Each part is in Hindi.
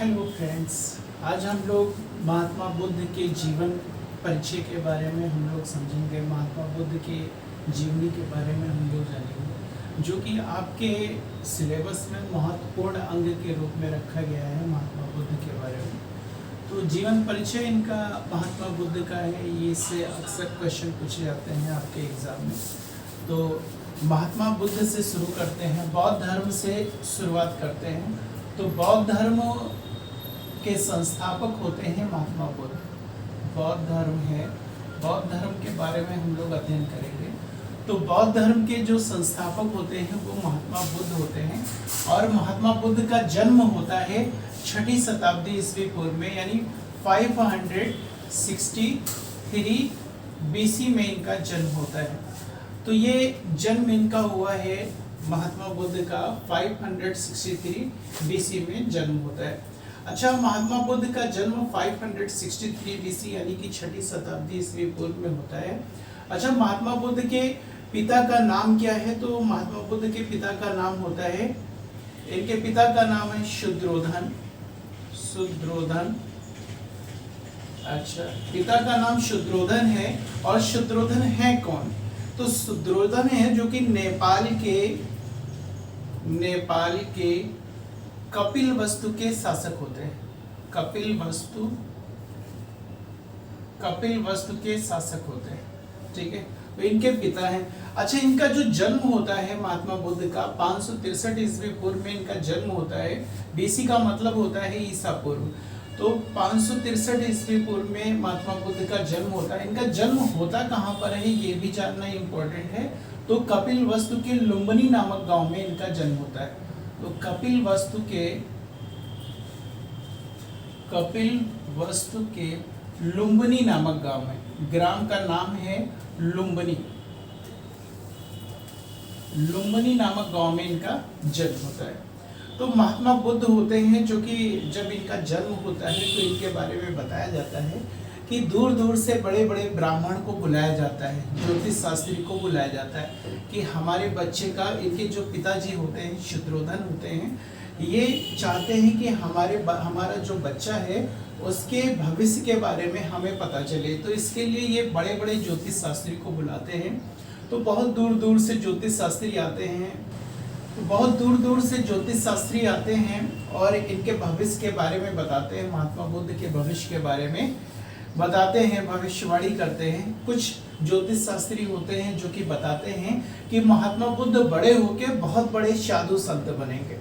हेलो फ्रेंड्स, आज हम लोग महात्मा बुद्ध के जीवन परिचय के बारे में हम लोग समझेंगे। महात्मा बुद्ध के जीवनी के बारे में हम लोग जानेंगे, जो कि आपके सिलेबस में महत्वपूर्ण अंग के रूप में रखा गया है महात्मा बुद्ध के बारे में। तो जीवन परिचय इनका महात्मा बुद्ध का है, ये इससे अक्सर क्वेश्चन पूछे जाते हैं आपके एग्ज़ाम में। तो महात्मा बुद्ध से शुरू करते हैं, बौद्ध धर्म से शुरुआत करते हैं। तो बौद्ध धर्म के संस्थापक होते हैं महात्मा बुद्ध। बौद्ध धर्म है, बौद्ध धर्म के बारे में हम लोग अध्ययन करेंगे। तो बौद्ध धर्म के जो संस्थापक होते हैं वो महात्मा बुद्ध होते हैं, और महात्मा बुद्ध का जन्म होता है 6ठी शताब्दी ईस्वी पूर्व में, यानी 563 BC में इनका जन्म होता है। तो ये जन्म इनका हुआ है महात्मा बुद्ध का 563 BC में जन्म होता है। अच्छा, महात्मा बुद्ध का जन्म 563 BC यानी कि 6ठी शताब्दी ईस्वी पूर्व में होता है। अच्छा, महात्मा बुद्ध के पिता का नाम क्या है? तो महात्मा बुद्ध के पिता का नाम होता है, इनके पिता का नाम है शुद्धोधन। अच्छा, पिता का नाम शुद्धोधन है, और शुद्धोधन है कौन? तो शुद्धोधन है जो कि नेपाल के कपिलवस्तु के शासक होते हैं। कपिलवस्तु के शासक होते हैं, ठीक है। तो इनके पिता हैं। अच्छा, इनका जो जन्म होता है महात्मा बुद्ध का 563 ईस्वी पूर्व में इनका जन्म होता है। BC का मतलब होता है ईसा पूर्व। तो 563 ईस्वी पूर्व में महात्मा बुद्ध का जन्म होता है। इनका जन्म होता कहाँ पर है ये भी जानना इम्पोर्टेंट है। तो कपिलवस्तु के लुम्बिनी नामक गांव में इनका जन्म होता है। तो कपिलवस्तु के लुम्बिनी नामक गांव में, ग्राम का नाम है लुम्बिनी नामक गांव में इनका जन्म होता है। तो महात्मा बुद्ध होते हैं जो कि जब इनका जन्म होता है तो इनके बारे में बताया जाता है कि दूर दूर से बड़े बड़े ब्राह्मण को बुलाया जाता है, ज्योतिष शास्त्री को बुलाया जाता है कि हमारे बच्चे का, इनके जो पिताजी होते हैं शुद्धोधन होते हैं, ये चाहते हैं कि हमारा जो बच्चा है उसके भविष्य के बारे में हमें पता चले। तो इसके लिए ये बड़े बड़े ज्योतिष शास्त्री को बुलाते हैं। तो बहुत दूर दूर से ज्योतिष शास्त्री आते हैं, और इनके भविष्य के बारे में बताते हैं, महात्मा बुद्ध के भविष्य के बारे में बताते हैं, भविष्यवाणी करते हैं। कुछ ज्योतिष शास्त्री होते हैं जो कि बताते हैं कि महात्मा बुद्ध बड़े होकर बहुत बड़े साधु संत बनेंगे।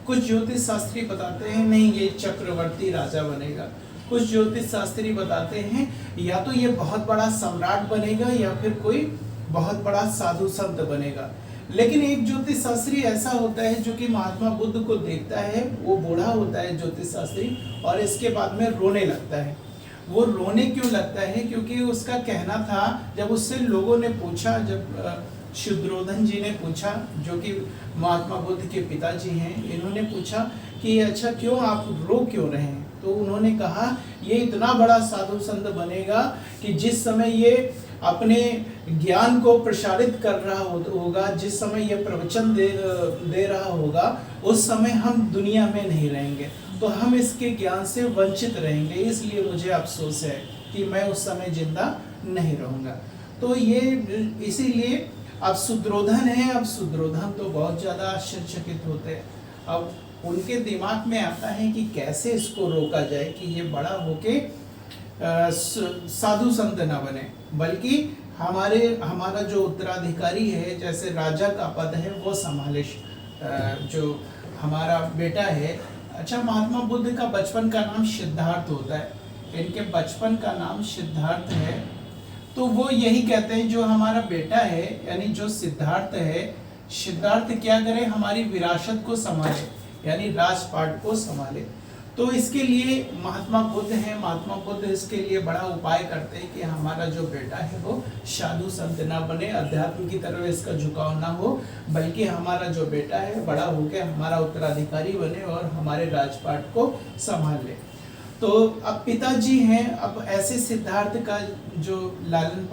कुछ ज्योतिष शास्त्री बताते हैं नहीं, ये चक्रवर्ती राजा बनेगा। कुछ ज्योतिष शास्त्री बताते हैं या तो ये बहुत बड़ा सम्राट बनेगा या फिर कोई बहुत बड़ा साधु संत बनेगा। लेकिन एक ज्योतिष शास्त्री ऐसा होता है जो कि महात्मा बुद्ध को देखता है, वो बूढ़ा होता है ज्योतिष शास्त्री, और इसके बाद में रोने लगता है। वो रोने क्यों लगता है? क्योंकि उसका कहना था, जब उससे लोगों ने पूछा, जब शुद्धोधन जी ने पूछा, जो कि महात्मा बुद्ध के पिताजी हैं, इन्होंने पूछा कि अच्छा क्यों आप रो क्यों रहे हैं? तो उन्होंने कहा ये इतना बड़ा साधु संत बनेगा कि जिस समय ये अपने ज्ञान को प्रसारित कर रहा होगा, जिस समय ये प्रवचन दे रहा होगा, उस समय हम दुनिया में नहीं रहेंगे, तो हम इसके ज्ञान से वंचित रहेंगे। इसलिए मुझे अफसोस है कि मैं उस समय जिंदा नहीं रहूँगा। तो ये इसीलिए अब शुद्धोधन है। अब शुद्धोधन तो बहुत ज़्यादा आश्चर्यचकित होते हैं। अब उनके दिमाग में आता है कि कैसे इसको रोका जाए कि ये बड़ा होके साधु संत ना बने, बल्कि हमारा जो उत्तराधिकारी है, जैसे राजा का पद है, वो संभाले, जो हमारा बेटा है। अच्छा, महात्मा बुद्ध का बचपन का नाम सिद्धार्थ होता है। इनके बचपन का नाम सिद्धार्थ है। तो वो यही कहते हैं जो हमारा बेटा है, यानी जो सिद्धार्थ है, सिद्धार्थ क्या करे, हमारी विरासत को संभाले, यानी राजपाट को संभाले। तो इसके लिए महात्मा बुद्ध हैं। महात्मा बुद्ध इसके लिए बड़ा उपाय करते हैं कि हमारा जो बेटा है वो साधु संत ना बने, अध्यात्म की तरफ इसका झुकाव ना हो, बल्कि हमारा जो बेटा है बड़ा होकर हमारा उत्तराधिकारी बने और हमारे राजपाट को संभाल ले। तो अब पिताजी हैं, अब ऐसे सिद्धार्थ का जो लालन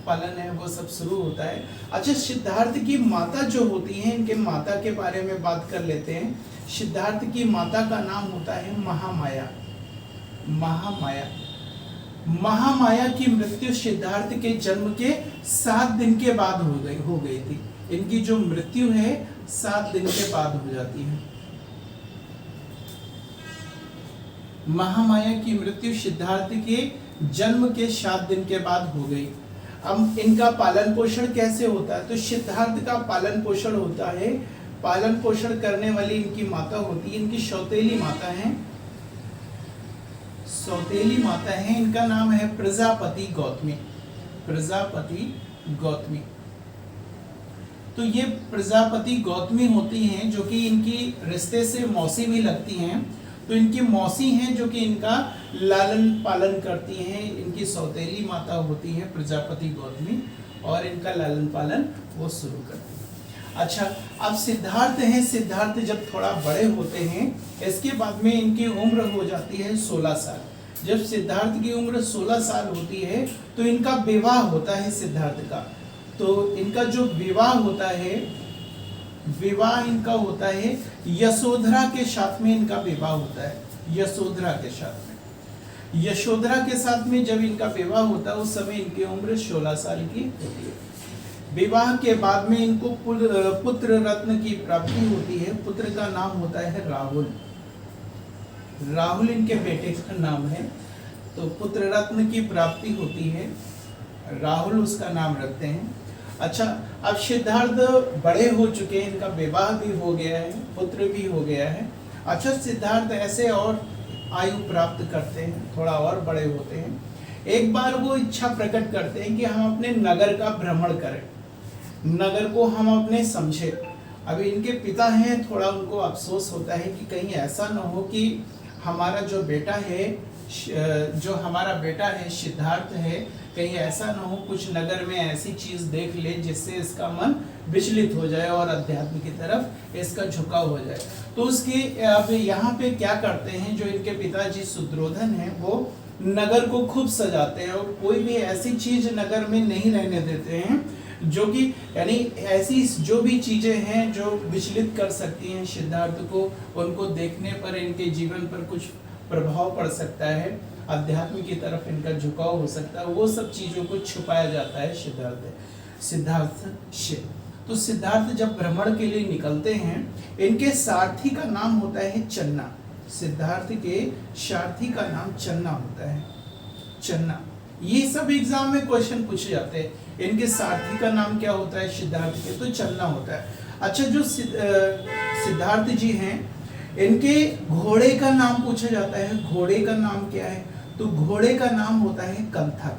पालन है वो सब शुरू होता है। अच्छा, सिद्धार्थ की माता जो होती हैं, इनके माता के बारे में बात कर लेते हैं। सिद्धार्थ की माता का नाम होता है महामाया। महामाया की मृत्यु सिद्धार्थ के जन्म के 7 दिन के बाद हो गई थी। इनकी जो मृत्यु है 7 दिन के बाद हो जाती है। महामाया की मृत्यु सिद्धार्थ के जन्म के 7 दिन के बाद हो गई। अब इनका पालन पोषण कैसे होता है? तो सिद्धार्थ का पालन पोषण होता है, पालन पोषण करने वाली इनकी माता होती है, इनकी सौतेली माता है, इनका नाम है प्रजापति गौतमी। तो ये प्रजापति गौतमी होती हैं, जो कि इनकी रिश्ते से मौसी भी लगती हैं। तो इनकी मौसी हैं जो कि इनका लालन पालन करती हैं। इनकी सौतेली माता होती है प्रजापति गौतमी, और इनका लालन पालन वो शुरू करती है। अच्छा, अब सिद्धार्थ हैं, सिद्धार्थ जब थोड़ा बड़े होते हैं, इसके बाद में इनकी उम्र हो जाती है 16 साल। जब सिद्धार्थ की उम्र 16 साल होती है तो इनका विवाह होता है सिद्धार्थ का। तो इनका जो विवाह होता है, विवाह इनका होता है यशोधरा के साथ में। इनका विवाह होता है यशोधरा के साथ में। यशोधरा के साथ में जब इनका विवाह होता है उस समय इनकी उम्र 16 साल की होती है। विवाह के बाद में इनको पुत्र रत्न की प्राप्ति होती है। पुत्र का नाम होता है राहुल इनके बेटे का नाम है। तो पुत्र रत्न की प्राप्ति होती है, राहुल उसका नाम रखते हैं। अच्छा, अब सिद्धार्थ बड़े हो चुके हैं, इनका विवाह भी हो गया है, पुत्र भी हो गया है। अच्छा, सिद्धार्थ ऐसे और आयु प्राप्त करते हैं, थोड़ा और बड़े होते हैं। एक बार वो इच्छा प्रकट करते हैं कि हम अपने नगर का भ्रमण करें, नगर को हम अपने समझे। अभी इनके पिता हैं, थोड़ा उनको अफसोस होता है कि कहीं ऐसा ना हो कि हमारा जो बेटा है सिद्धार्थ है, कहीं ऐसा ना हो कुछ नगर में ऐसी चीज देख ले जिससे इसका मन विचलित हो जाए और अध्यात्म की तरफ इसका झुकाव हो जाए। तो उसके अब यहाँ पे क्या करते हैं, जो इनके पिताजी सुद्रोधन हैं, वो नगर को खूब सजाते हैं और कोई भी ऐसी चीज नगर में नहीं रहने देते हैं जो कि यानी ऐसी जो भी चीजें हैं जो विचलित कर सकती हैं सिद्धार्थ को, उनको देखने पर इनके जीवन पर कुछ प्रभाव पड़ सकता है, अध्यात्म की तरफ इनका झुकाव हो सकता है, वो सब चीजों को छुपाया जाता है सिद्धार्थ से। तो सिद्धार्थ जब भ्रमण के लिए निकलते हैं, इनके सारथी का नाम होता है चन्ना। सिद्धार्थ के सारथी का नाम चन्ना होता है, चन्ना। ये सब एग्जाम में क्वेश्चन पूछे जाते हैं। इनके सारथी का नाम क्या होता है सिद्धार्थ के? तो चन्ना होता है। अच्छा, जो सिद्धार्थ जी हैं, इनके घोड़े का नाम पूछा जाता है। घोड़े का नाम क्या है? तो घोड़े का नाम होता है कंथक।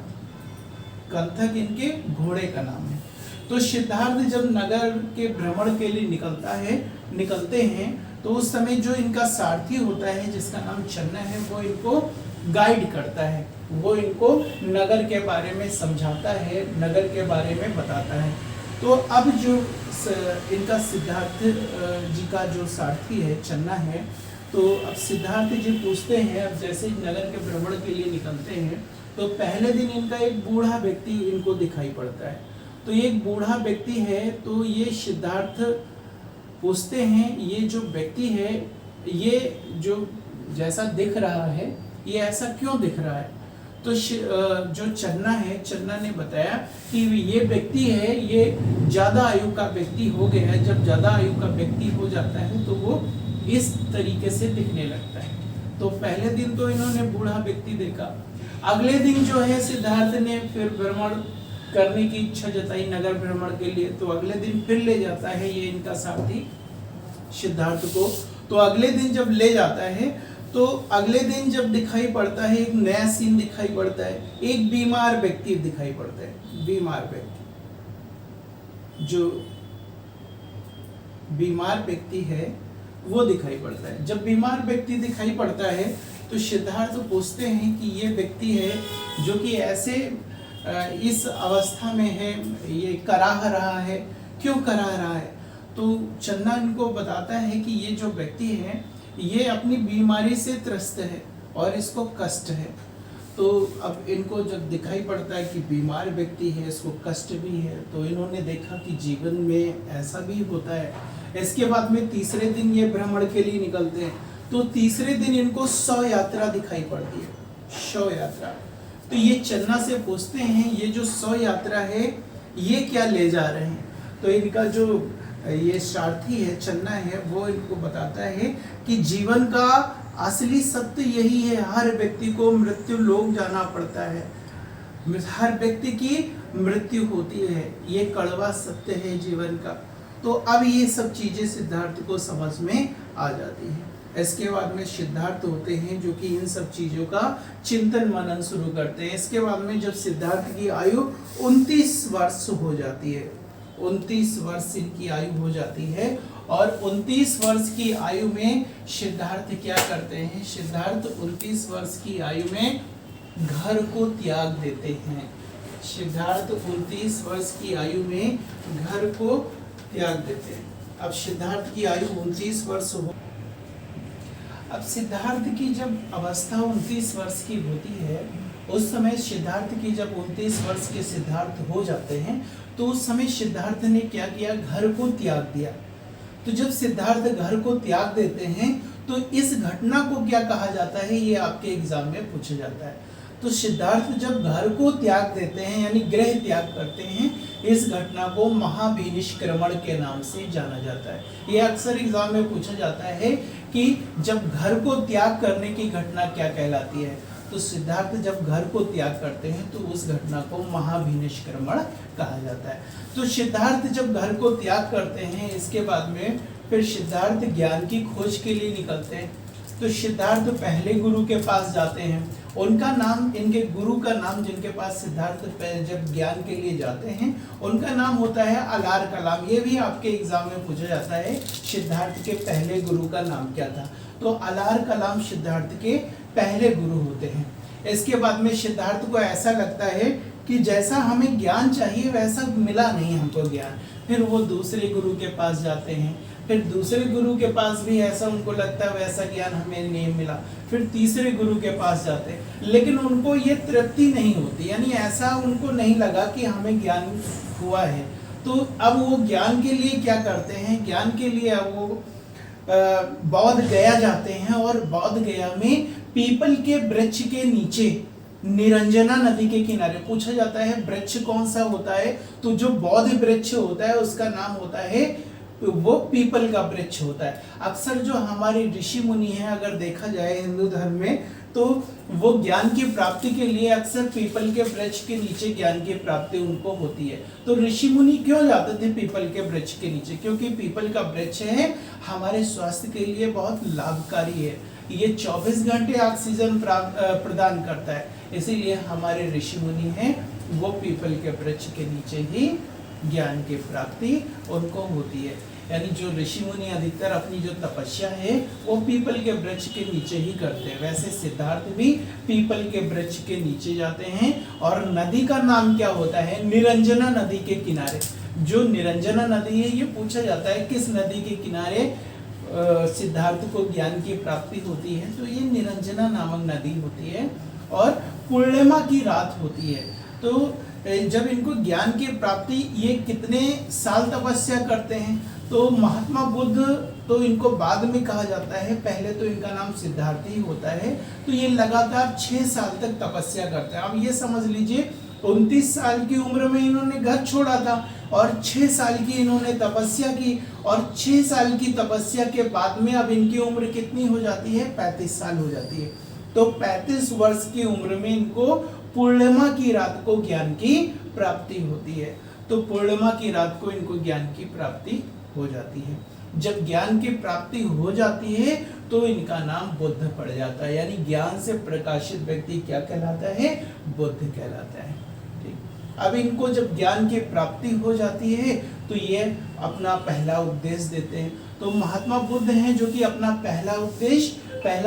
कंथक इनके घोड़े का नाम है। तो सिद्धार्थ जब नगर के भ्रमण के लिए निकलते हैं तो उस समय जो इनका सारथी होता है जिसका नाम चन्ना है, वो इनको गाइड करता है, वो इनको नगर के बारे में समझाता है, नगर के बारे में बताता है। तो अब जो इनका सिद्धार्थ जी का जो सारथी है चन्ना है, तो अब सिद्धार्थ जी पूछते हैं, अब जैसे नगर के भ्रमण के लिए निकलते हैं तो पहले दिन इनका एक बूढ़ा व्यक्ति इनको दिखाई पड़ता है। तो ये एक बूढ़ा व्यक्ति है, तो ये सिद्धार्थ पूछते हैं ये जो व्यक्ति है, ये जो जैसा दिख रहा है, ये ऐसा क्यों दिख रहा है? तो जो चन्ना है, चन्ना ने बताया कि ये व्यक्ति है, ये ज्यादा आयु का व्यक्ति हो गया है। जब ज्यादा आयु का व्यक्ति हो जाता है तो वो इस तरीके से दिखने लगता है। तो पहले दिन तो इन्होंने बूढ़ा व्यक्ति देखा। अगले दिन जो है सिद्धार्थ ने फिर भ्रमण करने की इच्छा जताई नगर भ्रमण के लिए, तो अगले दिन फिर ले जाता है ये इनका साथी सिद्धार्थ को। तो अगले दिन जब ले जाता है तो अगले दिन जब दिखाई पड़ता है, एक नया सीन दिखाई पड़ता है, एक बीमार व्यक्ति दिखाई पड़ता है। बीमार व्यक्ति, जो बीमार व्यक्ति है वो दिखाई पड़ता है। जब बीमार व्यक्ति दिखाई पड़ता है तो सिद्धार्थ पूछते हैं कि ये व्यक्ति है जो कि ऐसे इस अवस्था में है, ये कराह रहा है, क्यों कराह रहा है? तो चन्ना इनको बताता है कि ये जो व्यक्ति है ये अपनी बीमारी से त्रस्त है और इसको कष्ट है। तो अब इनको जब दिखाई पड़ता है कि बीमार व्यक्ति है, इसको कष्ट भी है, तो इन्होंने देखा कि जीवन में ऐसा भी होता है। इसके बाद में तीसरे दिन ये भ्रमण के लिए निकलते हैं। तो तीसरे दिन इनको शव यात्रा दिखाई पड़ती है, शव यात्रा। तो ये चन्ना से पूछते हैं ये जो शव यात्रा है ये क्या ले जा रहे हैं। तो इनका जो ये सारथी है, चन्ना है, वो इनको बताता है कि जीवन का असली सत्य यही है, हर व्यक्ति को मृत्यु लोक जाना पड़ता है, हर व्यक्ति की मृत्यु होती है, ये कड़वा सत्य है जीवन का। तो अब ये सब चीजें सिद्धार्थ को समझ में आ जाती है। इसके बाद में सिद्धार्थ होते हैं जो कि इन सब चीजों का चिंतन मनन शुरू करते हैं। इसके बाद में जब सिद्धार्थ की आयु 29 वर्ष हो जाती है, 29 वर्ष इनकी आयु हो जाती है, और 29 वर्ष की आयु में सिद्धार्थ क्या करते हैं, सिद्धार्थ 29 वर्ष की आयु में घर को त्याग देते हैं। सिद्धार्थ 29 वर्ष की आयु में घर को त्याग देते हैं। अब सिद्धार्थ की आयु 29 वर्ष हो, अब सिद्धार्थ की जब अवस्था 29 वर्ष की होती है, उस समय सिद्धार्थ की जब 29 वर्ष के सिद्धार्थ हो जाते हैं, तो उस समय सिद्धार्थ ने क्या किया, घर को त्याग दिया। तो जब सिद्धार्थ घर को त्याग देते हैं तो इस घटना को क्या कहा जाता है, ये आपके एग्जाम में पूछा जाता है। तो सिद्धार्थ जब घर को त्याग देते हैं यानी गृह त्याग करते हैं, इस घटना को महाविनिष्क्रमण के नाम से जाना जाता है। ये अक्सर एग्जाम में पूछा जाता है कि जब घर को त्याग करने की घटना क्या कहलाती है। तो सिद्धार्थ जब घर को त्याग करते हैं तो उस घटना को महाविनिष्क्रमण कहा जाता है। तो सिद्धार्थ जब घर को त्याग करते हैं, इसके बाद में फिर सिद्धार्थ ज्ञान की खोज के लिए निकलते हैं। तो सिद्धार्थ पहले गुरु के पास जाते हैं, उनका नाम, इनके गुरु का नाम, जिनके पास सिद्धार्थ जब ज्ञान के लिए जाते हैं उनका नाम होता है अलार कलाम। ये भी आपके एग्जाम में पूछा जाता है, सिद्धार्थ के पहले गुरु का नाम क्या था। तो अलार कलाम सिद्धार्थ के पहले गुरु होते हैं। इसके बाद में सिद्धार्थ को ऐसा लगता है कि जैसा हमें ज्ञान चाहिए वैसा मिला नहीं हमको ज्ञान। फिर वो दूसरे गुरु के पास जाते हैं, फिर दूसरे गुरु के पास भी ऐसा उनको लगता है वैसा ज्ञान हमें नहीं मिला। फिर तीसरे गुरु के पास जाते हैं, लेकिन उनको ये तृप्ति नहीं होती, यानी ऐसा उनको नहीं लगा कि हमें ज्ञान हुआ है। तो अब वो ज्ञान के लिए क्या करते हैं, ज्ञान के लिए अब वो बौद्ध गया जाते हैं, और बौद्ध गया में पीपल के वृक्ष के नीचे निरंजना नदी के किनारे, पूछा जाता है वृक्ष कौन सा होता है, तो जो बौद्ध वृक्ष होता है उसका नाम होता है, वो पीपल का वृक्ष होता है। अक्सर जो हमारे ऋषि मुनि हैं, अगर देखा जाए हिंदू धर्म में, तो वो ज्ञान की प्राप्ति के लिए अक्सर पीपल के वृक्ष के नीचे ज्ञान की प्राप्ति उनको होती है। तो ऋषि मुनि क्यों जाते थे पीपल के वृक्ष के नीचे, क्योंकि पीपल का वृक्ष है हमारे स्वास्थ्य के लिए बहुत लाभकारी है, ये 24 घंटे ऑक्सीजन प्रदान करता है, इसीलिए हमारे ऋषि मुनि हैं वो पीपल के वृक्ष के नीचे ही ज्ञान की प्राप्ति उनको होती है। यानी जो ऋषि मुनि अधिकतर अपनी जो तपस्या है वो पीपल के वृक्ष के नीचे ही करते हैं। वैसे सिद्धार्थ भी पीपल के वृक्ष के नीचे जाते हैं, और नदी का नाम क्या होता है, निरंजना नदी के किनारे। जो निरंजना नदी है, ये पूछा जाता है किस नदी के किनारे सिद्धार्थ को ज्ञान की प्राप्ति होती है, तो ये निरंजना नामक नदी होती है, और पूर्णिमा की रात होती है। तो जब इनको ज्ञान की प्राप्ति, ये कितने साल तपस्या करते हैं, तो महात्मा बुद्ध तो इनको बाद में कहा जाता है, पहले तो इनका नाम सिद्धार्थ ही होता है। तो ये लगातार 6 साल तक तपस्या करते हैं। अब ये समझ लीजिए 29 साल की उम्र में इन्होंने घर छोड़ा था, और 6 साल की इन्होंने तपस्या की, और 6 साल की तपस्या के बाद में अब इनकी उम्र कितनी हो जाती है, 35 साल हो जाती है। तो 35 वर्ष की उम्र में इनको पूर्णिमा की रात को ज्ञान की प्राप्ति होती है। तो पूर्णिमा की रात को इनको ज्ञान की प्राप्ति हो जाती है। जब ज्ञान की प्राप्ति हो जाती है तो इनका नाम बुद्ध पड़ जाता है, यानी ज्ञान से प्रकाशित व्यक्ति क्या कहलाता है, बुद्ध कहलाता है। ठीक, अब इनको जब ज्ञान की प्राप्ति हो जाती है तो ये अपना पहला उपदेश देते हैं। तो महात्मा बुद्ध हैं जो कि अपना पहला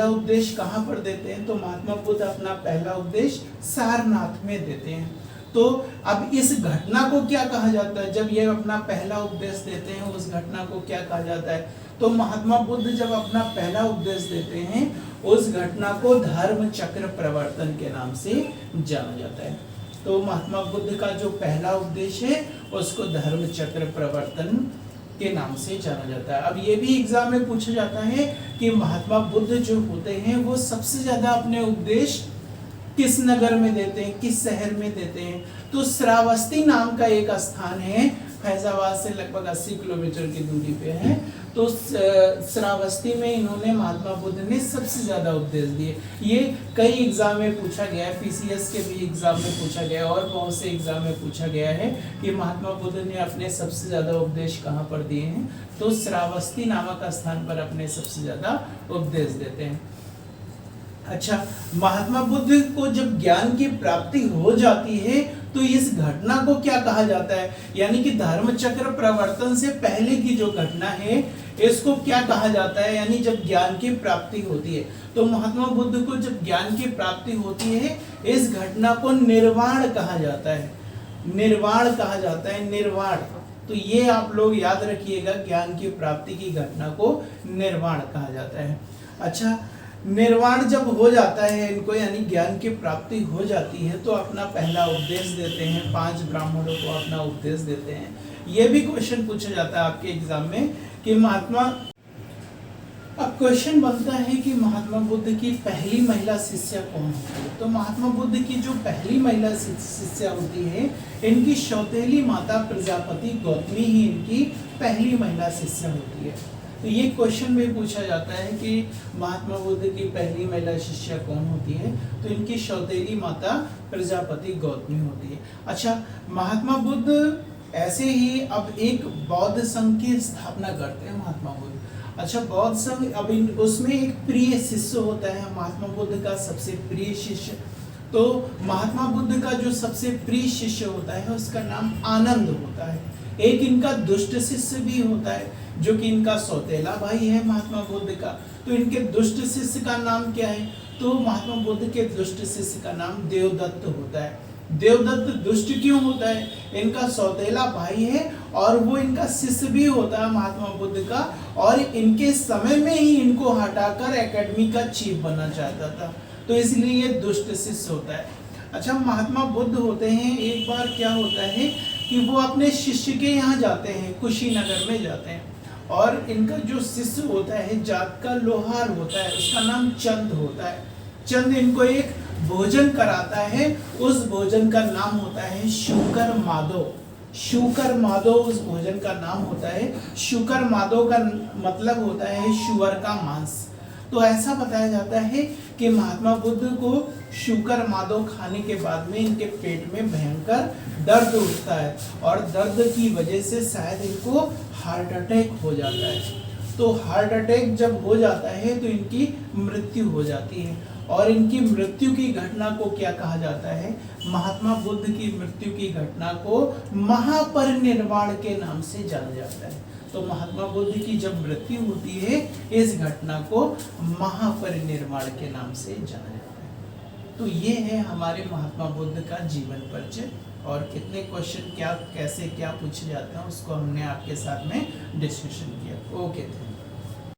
उपदेश कहाँ पर देते हैं, तो महात्मा बुद्ध अपना पहला उपदेश सारनाथ में देते हैं। तो अब इस घटना को क्या कहा जाता है? जब ये अपना पहला उपदेश देते हैं उस घटना को क्या कहा जाता है? तो महात्मा बुद्ध जब अपना पहला उपदेश देते हैं उस घटना को धर्म चक्र प्रवर्तन के नाम से जाना जाता है। तो महात्मा बुद्ध का जो पहला उपदेश है उसको धर्म चक्र प्रवर्तन के नाम से जाना जाता है। अब ये भी एग्जाम में पूछा जाता है कि महात्मा बुद्ध जो होते हैं वो सबसे ज्यादा अपने उपदेश किस नगर में देते हैं, किस शहर में देते हैं? तो श्रावस्ती नाम का एक स्थान है, फैजाबाद से लगभग 80 किलोमीटर की दूरी पे है। तो श्रावस्ती में इन्होंने महात्मा बुद्ध ने सबसे ज्यादा उपदेश दिए। ये कई एग्जाम में पूछा गया है, पीसीएस के भी एग्जाम में पूछा गया है और बहुत से एग्जाम में पूछा गया है कि महात्मा बुद्ध ने अपने सबसे ज्यादा उपदेश कहाँ पर दिए हैं? तो श्रावस्ती नामक स्थान पर अपने सबसे ज्यादा उपदेश देते हैं। अच्छा, महात्मा बुद्ध को जब ज्ञान की प्राप्ति हो जाती है तो इस घटना को क्या कहा जाता है? यानी कि धर्म चक्र प्रवर्तन से पहले की जो घटना है इसको क्या कहा जाता है? यानी जब ज्ञान की प्राप्ति होती है तो महात्मा बुद्ध को जब ज्ञान की प्राप्ति होती है इस घटना को निर्वाण कहा जाता है। निर्वाण कहा जाता है, निर्वाण। तो ये आप लोग याद रखिएगा, ज्ञान की प्राप्ति की घटना को निर्वाण कहा जाता है। अच्छा, निर्वाण जब हो जाता है इनको, यानी ज्ञान की प्राप्ति हो जाती है, तो अपना पहला उपदेश देते हैं, 5 ब्राह्मणों को अपना उपदेश देते हैं। ये भी क्वेश्चन पूछा जाता है आपके एग्जाम में कि महात्मा, अब क्वेश्चन बनता है कि महात्मा बुद्ध की पहली महिला शिष्या कौन होती है? तो महात्मा बुद्ध की जो पहली महिला शिष्या होती है, इनकी सौतेली माता प्रजापति गौतमी ही इनकी पहली महिला शिष्या होती है। तो ये क्वेश्चन भी पूछा जाता है कि महात्मा बुद्ध की पहली महिला शिष्या कौन होती है? तो इनकी सौतेली माता प्रजापति गौतमी होती है। अच्छा, महात्मा बुद्ध ऐसे ही अब एक बौद्ध संघ की स्थापना करते हैं महात्मा बुद्ध। अच्छा, बौद्ध संघ, अब उसमें एक प्रिय शिष्य होता है महात्मा बुद्ध का, सबसे प्रिय शिष्य। तो महात्मा बुद्ध का जो सबसे प्रिय शिष्य होता है उसका नाम आनंद होता है। एक इनका दुष्ट शिष्य भी होता है जो कि इनका सौतेला भाई है महात्मा बुद्ध का। तो इनके दुष्ट शिष्य का नाम क्या है? तो महात्मा बुद्ध के दुष्ट शिष्य का नाम देवदत्त होता है। देवदत्त दुष्ट क्यों होता है? इनका सौतेला भाई है और वो इनका शिष्य भी होता है महात्मा बुद्ध का, और इनके समय में ही इनको हटाकर एकेडमी का चीफ बनना चाहता था, तो इसलिए ये दुष्ट शिष्य होता है। अच्छा, महात्मा बुद्ध होते हैं, एक बार क्या होता है कि वो अपने शिष्य के यहाँ जाते हैं, कुशीनगर में जाते हैं, और इनका जो शिष्य होता है जात का लोहार होता है, उसका नाम चंद होता है। चंद इनको एक भोजन कराता है, उस भोजन का नाम होता है शुकर माधव। शुकर माधव उस भोजन का नाम होता है। शुकर माधव का मतलब होता है शुअर का मांस। तो ऐसा बताया जाता है कि महात्मा बुद्ध को शुकर माधव खाने के बाद में इनके पेट में भयंकर दर्द उठता है, और दर्द की वजह से शायद इनको हार्ट अटैक हो जाता है। तो हार्ट अटैक जब हो जाता है तो इनकी मृत्यु हो जाती है, और इनकी मृत्यु की घटना को क्या कहा जाता है? महात्मा बुद्ध की मृत्यु की घटना को महापरिनिर्वाण के नाम से जाना जाता है। तो महात्मा बुद्ध की जब मृत्यु होती है इस घटना को महापरिनिर्वाण के नाम से जाना जाता है। तो ये है हमारे महात्मा बुद्ध का जीवन परिचय, और कितने क्वेश्चन क्या कैसे क्या पूछे जाते हैं उसको हमने आपके साथ में डिस्कशन किया। ओके।